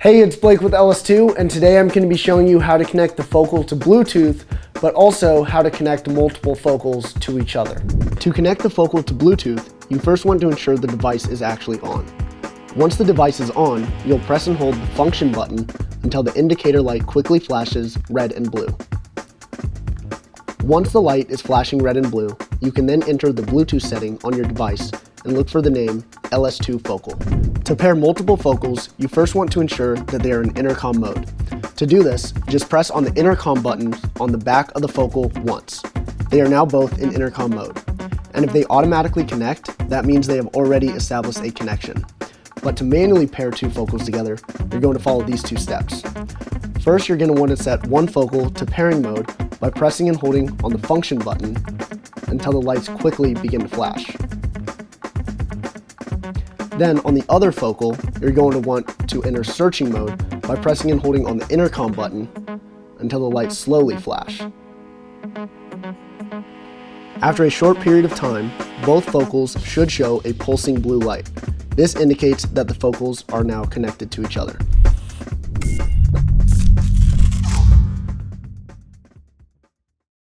Hey, it's Blake with LS2, and today I'm going to be showing you how to connect the focal to Bluetooth, but also how to connect multiple focals to each other. To connect the focal to Bluetooth, you first want to ensure the device is actually on. Once the device is on, you'll press and hold the function button until the indicator light quickly flashes red and blue. Once the light is flashing red and blue, you can then enter the Bluetooth setting on your device and look for the name LS2 Focal. To pair multiple focals, you first want to ensure that they are in intercom mode. To do this, just press on the intercom buttons on the back of the focal once. They are now both in intercom mode. And if they automatically connect, that means they have already established a connection. But to manually pair two focals together, you're going to follow these two steps. First, you're going to want to set one focal to pairing mode by pressing and holding on the function button until the lights quickly begin to flash. Then on the other focal, you're going to want to enter searching mode by pressing and holding on the intercom button until the lights slowly flash. After a short period of time, both focals should show a pulsing blue light. This indicates that the focals are now connected to each other.